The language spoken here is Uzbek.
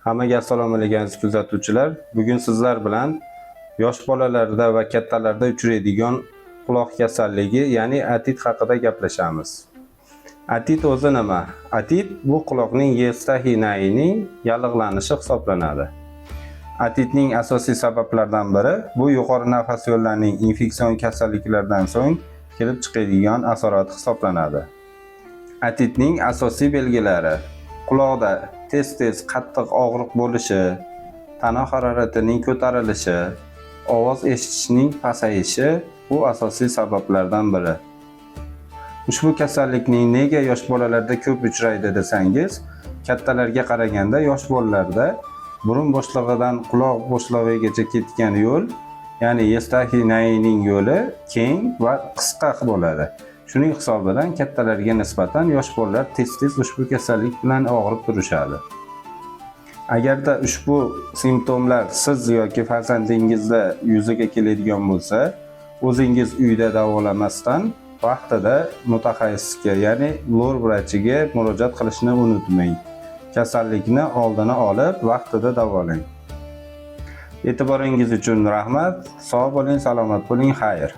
Hammaga assalomu alaykum aziz kuzatuvchilar. Bugun sizlar bilan yosh bolalarda va kattalarda uchraydigan quloq kasalligi, ya'ni otit haqida gaplashamiz. Otit o'zi nima? Otit bu quloqning yestahinayining yallig'lanishi hisoblanadi. Otitning asosiy sabablaridan biri bu yuqori nafas yo'llarining infeksion kasalliklardan so'ng kelib chiqadigan asorat hisoblanadi. Otitning asosiy belgilari: quloqda tez qattiq og'riq bo'lishi, tana haroratining ko'tarilishi, ovoz eshitishning pasayishi bu asosiy sabablardan biri. Ushbu kasallikning nega yosh bolalarda ko'p uchraydi desangiz, kattalarga qaraganda yosh bolalarda burun bo'shlig'idan quloq bo'shlog'igacha ketgan yo'l, ya'ni yestahinayining yo'li keng va qisqa bo'ladi. Shuning hisobidan kattalarga nisbatan yosh bolalar tez ushbu kasallik bilan og'rib turishadi. Agarda ushbu simptomlar siz yoki farzandingizda yuzaga keladigan bo'lsa, o'zingiz uyda davolamasdan vaqtida mutaxassisga, ya'ni lor vrachiga murojaat qilishni unutmang. Kasallikni oldini olib, vaqtida davolang. E'tiboringiz uchun rahmat. Sog' bo'ling, salomat bo'ling, xayr.